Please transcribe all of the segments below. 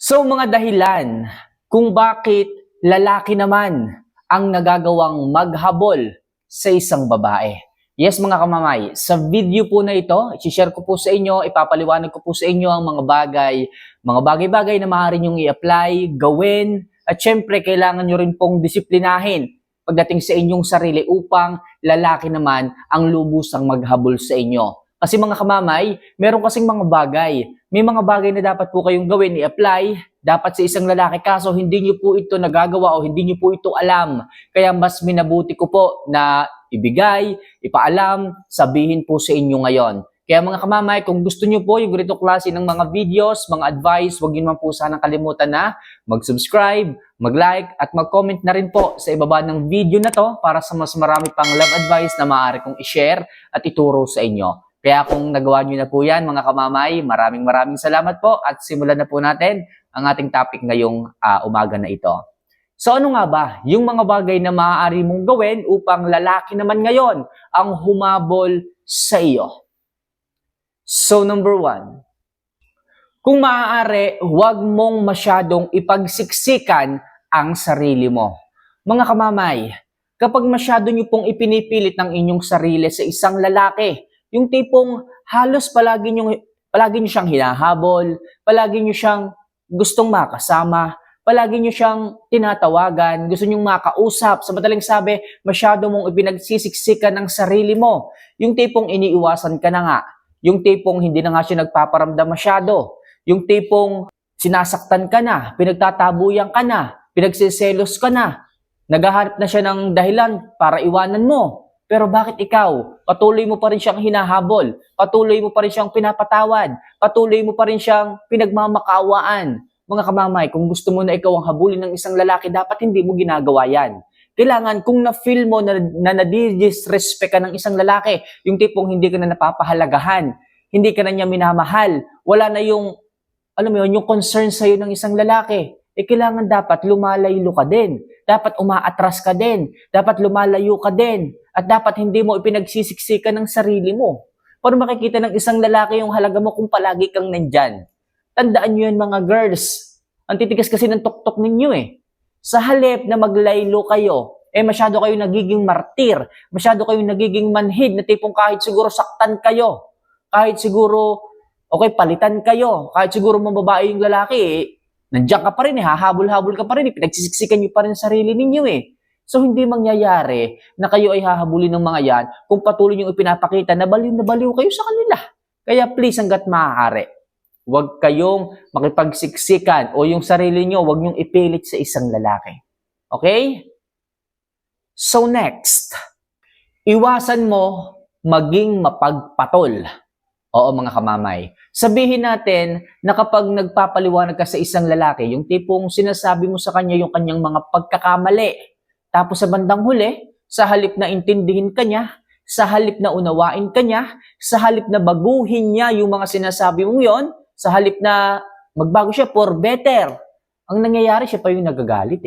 So mga dahilan kung bakit lalaki naman ang nagagawang maghabol sa isang babae. Yes mga kamamay, sa video po na ito, i-share ko po sa inyo, ipapaliwanag ko po sa inyo ang mga bagay-bagay na maaari nyong i-apply, gawin, at syempre kailangan nyo rin pong disiplinahin pagdating sa inyong sarili upang lalaki naman ang lubusang maghabol sa inyo. Kasi mga kamamay, meron kasing mga bagay. May mga bagay na dapat po kayong gawin, i-apply, dapat sa isang lalaki kaso hindi nyo po ito nagagawa o hindi nyo po ito alam. Kaya mas minabuti ko po na ibigay, ipaalam, sabihin po sa inyo ngayon. Kaya mga kamamay, kung gusto nyo po yung ganito klase ng mga videos, mga advice, huwag nyo naman po sanang kalimutan na mag-subscribe, mag-like, at mag-comment na rin po sa ibaba ng video na to para sa mas marami pang love advice na maaari kong i-share at ituro sa inyo. Kaya kung nagawa nyo na po yan, mga kamamay, maraming salamat po at simulan na po natin ang ating topic ngayong umaga na ito. So ano nga ba yung mga bagay na maaari mong gawin upang lalaki naman ngayon ang humabol sa iyo? So number 1, kung maaari, huwag mong masyadong ipagsiksikan ang sarili mo. Mga kamamay, kapag masyado nyo pong ipinipilit ng inyong sarili sa isang lalaki, yung tipong halos palagi nyo siyang hinahabol, palagi nyo siyang gustong makasama, palagi nyo siyang tinatawagan, gusto nyong makausap. Sa madaling sabi, masyado mong ipinagsisiksikan ng sarili mo. Yung tipong iniiwasan ka na nga. Yung tipong hindi na nga siya nagpaparamdam masyado. Yung tipong sinasaktan ka na, pinagtatabuyan ka na, pinagsiselos ka na, naghahanap na siya ng dahilan para iwanan mo. Pero bakit ikaw? Patuloy mo pa rin siyang hinahabol. Patuloy mo pa rin siyang pinapatawad. Patuloy mo pa rin siyang pinagmamakawaan. Mga kamamay, kung gusto mo na ikaw ang habulin ng isang lalaki, dapat hindi mo ginagawa yan. Kailangan kung na-feel mo na nadidisrespect ka ng isang lalaki, yung tipong hindi ka na napapahalagahan, hindi ka na niya minamahal, wala na yung, alam mo yun, yung concern sa'yo ng isang lalaki, kailangan dapat lumalayo ka din. Dapat umaatras ka din. Dapat lumalayo ka din. At dapat hindi mo ipinagsisiksikan ng sarili mo. Para makikita ng isang lalaki yung halaga mo kung palagi kang nandyan. Tandaan nyo yan mga girls. Ang titigas kasi ng tuktok ninyo eh. Sa halip na maglaylo kayo, masyado kayo nagiging martir. Masyado kayo nagiging manhid na tipong kahit siguro saktan kayo. Kahit siguro, palitan kayo. Kahit siguro mababae yung lalaki nandiyan ka pa rin hahabol-habol ka pa rin pinagsisiksikan nyo pa rin sarili ninyo So hindi mangyayari na kayo ay hahabulin ng mga yan kung patuloy nyo ipinapakita na baliw kayo sa kanila. Kaya please hanggat maaari, huwag kayong makipagsiksikan o yung sarili nyo, huwag nyong ipilit sa isang lalaki. Okay? So next, iwasan mo maging mapagpatol. Oo mga kamamay. Sabihin natin na kapag nagpapaliwanag ka sa isang lalaki, yung tipong sinasabi mo sa kanya yung kanyang mga pagkakamali. Tapos sa bandang huli, sa halip na intindihin ka niya, sa halip na unawain ka niya, sa halip na baguhin niya yung mga sinasabi mong yon, sa halip na magbago siya for better, ang nangyayari siya pa yung nagagalit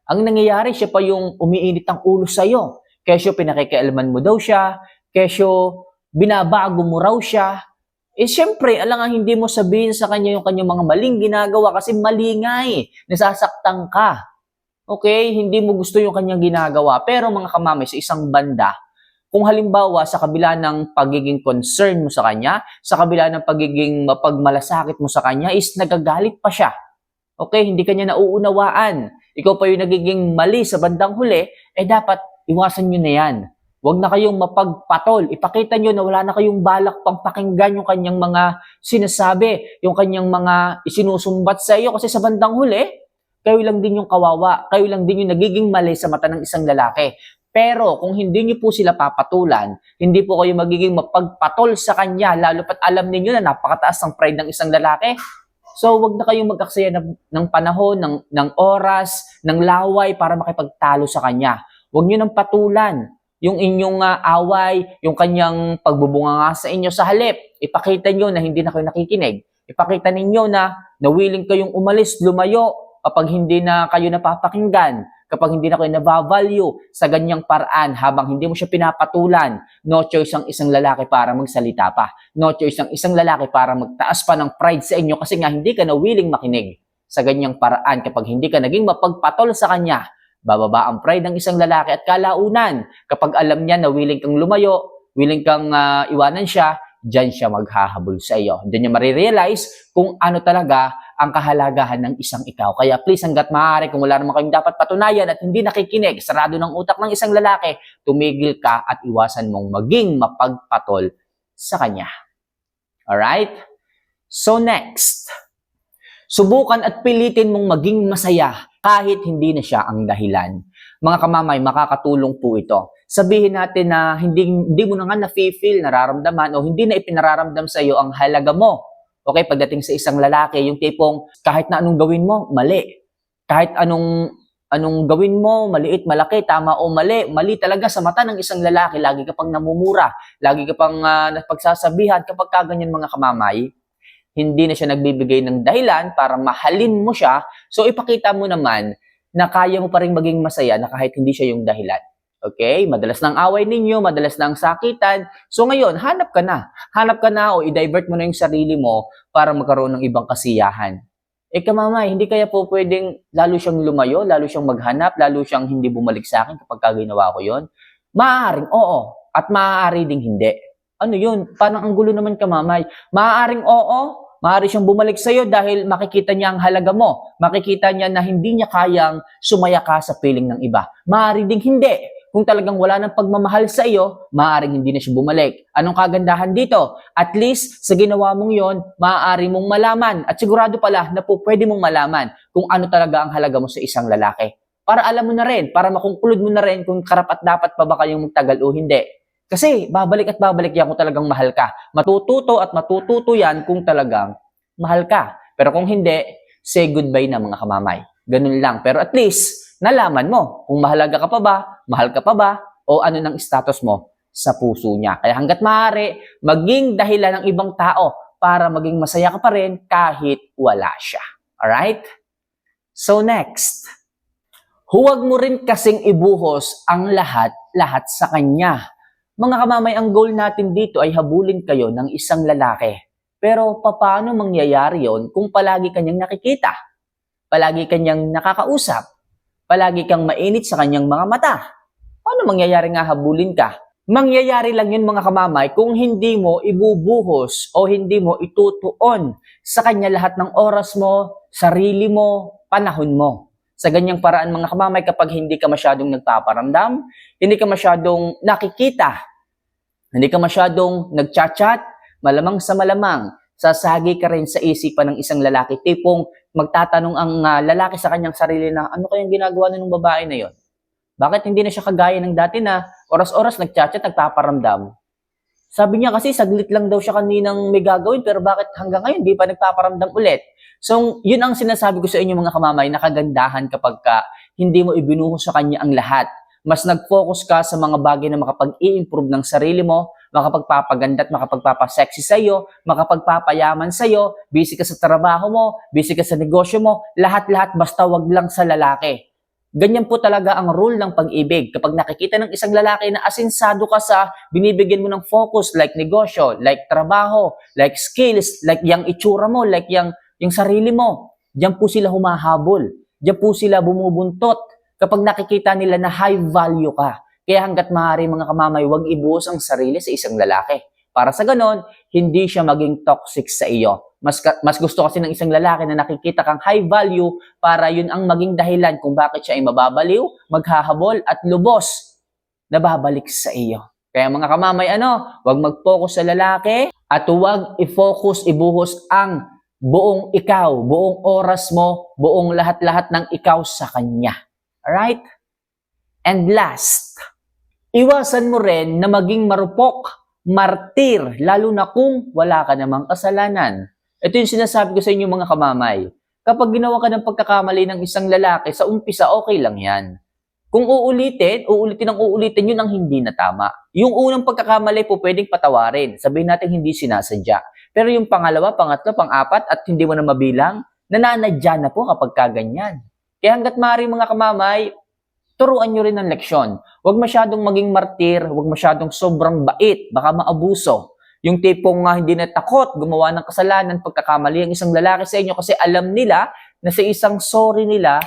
Ang nangyayari siya pa yung umiinit ang ulo sa'yo. Kesyo pinakikialaman mo daw siya, kesyo binabago mo raw siya. Siyempre, alangang hindi mo sabihin sa kanya yung kanyang mga maling ginagawa kasi mali nga nasasaktan ka. Okay? Hindi mo gusto yung kanyang ginagawa. Pero mga kamamay, sa isang banda, kung halimbawa sa kabila ng pagiging concern mo sa kanya, sa kabila ng pagiging mapagmalasakit mo sa kanya, is nagagalit pa siya. Okay? Hindi kanya nauunawaan. Ikaw pa yung nagiging mali sa bandang huli, dapat iwasan nyo na yan. Huwag na kayong mapagpatol. Ipakita nyo na wala na kayong balak pang pakinggan yung kanyang mga sinasabi, yung kanyang mga isinusumbat sa iyo. Kasi sa bandang huli, kayo lang din yung kawawa. Kayo lang din yung nagiging mali sa mata ng isang lalaki. Pero kung hindi nyo po sila papatulan, hindi po kayo magiging mapagpatol sa kanya, lalo pat alam niyo na napakataas ng pride ng isang lalaki. So huwag na kayong mag-aksaya ng panahon, ng oras, ng laway para makipagtalo sa kanya. Huwag nyo nang patulan yung inyong away, yung kanyang pagbubunga nga sa inyo sa halip. Ipakita nyo na hindi na kayo nakikinig. Ipakita ninyo na willing kayong umalis, lumayo kapag hindi na kayo napapakinggan, kapag hindi na kayo nabavalue sa ganyang paraan habang hindi mo siya pinapatulan. No choice ang isang lalaki para magsalita pa. No choice ang isang lalaki para magtaas pa ng pride sa inyo kasi nga hindi ka na willing makinig Sa ganyang paraan, kapag hindi ka naging mapagpatol sa kanya, bababa ang pride ng isang lalaki at kalaunan. Kapag alam niya na willing kang lumayo, willing kang iwanan siya, diyan siya maghahabol sa iyo. Diyan niya marirealize kung ano talaga ang kahalagahan ng isang ikaw. Kaya please, hanggat maaari, kung wala naman kayong dapat patunayan at hindi nakikinig, sarado ng utak ng isang lalaki, tumigil ka at iwasan mong maging mapagpatol sa kanya. Alright? So next, subukan at pilitin mong maging masaya kahit hindi na siya ang dahilan. Mga kamamay, makakatulong po ito. Sabihin natin na hindi mo na nga na-feel, nararamdaman o hindi na ipinararamdam sa iyo ang halaga mo. Okay, pagdating sa isang lalaki, yung tipong kahit na anong gawin mo, mali. Kahit anong gawin mo, maliit, malaki, tama o mali, mali talaga sa mata ng isang lalaki. Lagi ka pang namumura, lagi ka pang napagsasabihan. Kapag kaganyan mga kamamay, hindi na siya nagbibigay ng dahilan para mahalin mo siya. So ipakita mo naman na kaya mo pa rin maging masaya na kahit hindi siya yung dahilan. Okay? Madalas nang away ninyo, madalas nang sakitan. So ngayon, hanap ka na. Hanap ka na o i-divert mo na yung sarili mo para magkaroon ng ibang kasiyahan. Kamamay, hindi kaya po pwedeng lalo siyang lumayo, lalo siyang maghanap, lalo siyang hindi bumalik sa akin kapag ginawa ko yon? Maaaring oo, at maaari ding hindi. Ano yun? Parang ang gulo naman kamamay. Maaaring oo, maaari siyang bumalik sa'yo dahil makikita niya ang halaga mo. Makikita niya na hindi niya kayang sumaya ka sa piling ng iba. Maaari ding hindi. Kung talagang wala ng pagmamahal sa iyo, maaaring hindi na siya bumalik. Anong kagandahan dito? At least, sa ginawa mong yon, maaari mong malaman. At sigurado pala na po pwede mong malaman kung ano talaga ang halaga mo sa isang lalaki. Para alam mo na rin, para makonklud mo na rin kung karapat dapat pa ba kayong magtagal o hindi. Kasi babalik at babalik yan kung talagang mahal ka. Matututo at matututo yan kung talagang mahal ka. Pero kung hindi, say goodbye na mga kamamay. Ganun lang. Pero at least, nalaman mo kung mahalaga ka pa ba, mahal ka pa ba, o ano ng status mo sa puso niya. Kaya hanggat maaari, maging dahilan ng ibang tao para maging masaya ka pa rin kahit wala siya. Alright? So next, huwag mo rin kasing ibuhos ang lahat sa kanya. Mga kamamay, ang goal natin dito ay habulin kayo ng isang lalaki. Pero paano mangyayari yon kung palagi kanyang nakikita? Palagi kanyang nakakausap? Palagi kang mainit sa kanyang mga mata? Paano mangyayari nga habulin ka? Mangyayari lang yun mga kamamay kung hindi mo ibubuhos o hindi mo itutuon sa kanya lahat ng oras mo, sarili mo, panahon mo. Sa ganyang paraan mga kamamay, kapag hindi ka masyadong nagpaparamdam, hindi ka masyadong nakikita, hindi ka masyadong nagchat-chat, malamang sa malamang, sasagi ka rin sa isipan ng isang lalaki. Tipong magtatanong ang lalaki sa kanyang sarili na ano kayang ginagawa ng babae na yon? Bakit hindi na siya kagaya ng dati na oras-oras nagchat-chat, nagpaparamdam? Sabi niya kasi saglit lang daw siya kaninang may gagawin pero bakit hanggang ngayon di pa nagpaparamdam ulit? So yun ang sinasabi ko sa inyo mga kamamay na kagandahan kapag hindi mo ibinuhos sa kanya ang lahat. Mas nag-focus ka sa mga bagay na makapag-i-improve ng sarili mo, makapagpapaganda at makapagpapasexy sa iyo, makapagpapayaman sa iyo, busy ka sa trabaho mo, busy ka sa negosyo mo, lahat-lahat basta wag lang sa lalaki. Ganyan po talaga ang rule ng pag-ibig. Kapag nakikita ng isang lalaki na asinsado ka sa binibigyan mo ng focus like negosyo, like trabaho, like skills, like yung itsura mo, like yung sarili mo, diyan po sila humahabol. Diyan po sila bumubuntot kapag nakikita nila na high value ka. Kaya hanggat maaari mga kamamay, huwag ibuhos ang sarili sa isang lalaki. Para sa ganon, hindi siya maging toxic sa iyo. Mas gusto kasi ng isang lalaki na nakikita kang high value para yun ang maging dahilan kung bakit siya ay mababaliw, maghahabol at lubos na babalik sa iyo. Kaya mga kamamay, huwag mag-focus sa lalaki at huwag ibuhos ang buong ikaw, buong oras mo, buong lahat-lahat ng ikaw sa kanya. Alright? And last, iwasan mo rin na maging marupok, martir, lalo na kung wala ka namang kasalanan. Ito yung sinasabi ko sa inyo mga kamamay. Kapag ginawa ka ng pagkakamali ng isang lalaki, sa umpisa okay lang yan. Kung uulitin yun ang hindi na tama. Yung unang pagkakamali po pwedeng patawarin. Sabihin natin hindi sinasadya. Pero yung pangalawa, pangatlo, pang-apat at hindi mo na mabilang, nananadya na po kapag kaganyan. Kaya hanggat maaari mga kamamay, turuan nyo rin ng leksyon. Huwag masyadong maging martir, huwag masyadong sobrang bait, baka maabuso. Yung tipong hindi na takot gumawa ng kasalanan, pagkakamali ang isang lalaki sa inyo kasi alam nila na sa isang sorry nila,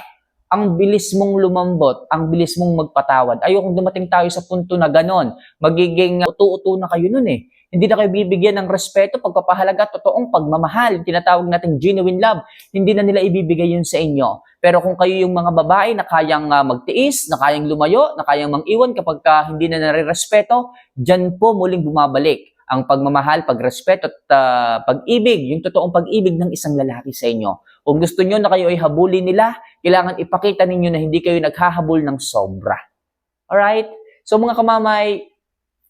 ang bilis mong lumambot, ang bilis mong magpatawad. Ayokong dumating tayo sa punto na ganon. Magiging utu-utu na kayo nun eh. Hindi na kayo bibigyan ng respeto, pagpapahalaga, totoong pagmamahal, tinatawag natin genuine love. Hindi na nila ibibigay yun sa inyo. Pero kung kayo yung mga babae na kayang magtiis, na kayang lumayo, na kayang mang-iwan kapag hindi na nare-respeto, dyan po muling bumabalik ang pagmamahal, pagrespeto at pag-ibig, yung totoong pag-ibig ng isang lalaki sa inyo. Kung gusto nyo na kayo ay habulin nila, kailangan ipakita ninyo na hindi kayo naghahabol ng sobra. Alright? So mga kamamay,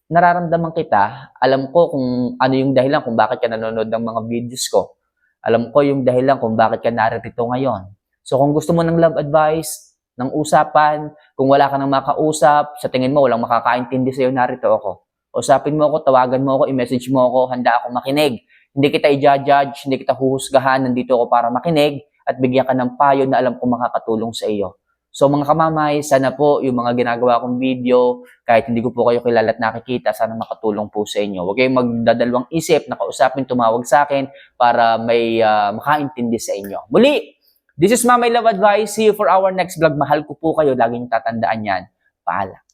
nararamdaman kita, alam ko kung ano yung dahilan kung bakit ka nanonood ng mga videos ko. Alam ko yung dahilan kung bakit ka narito ngayon. So kung gusto mo ng love advice, ng usapan, kung wala ka nang makausap, sa tingin mo walang makakaintindi sa'yo, narito ako. Usapin mo ako, tawagan mo ako, i-message mo ako, handa ako makinig. Hindi kita i-judge, hindi kita huhusgahan, nandito ako para makinig at bigyan ka ng payo na alam kong makakatulong sa iyo. So mga kamamay, sana po yung mga ginagawa kong video, kahit hindi ko po kayo kilala at nakikita, sana makatulong po sa inyo. Huwag kayong magdadalawang isip na kausapin, tumawag sa akin para may makaintindi sa inyo. Muli, this is Mamay Love Advice. See you for our next vlog. Mahal ko po kayo, laging tatandaan yan. Paalam.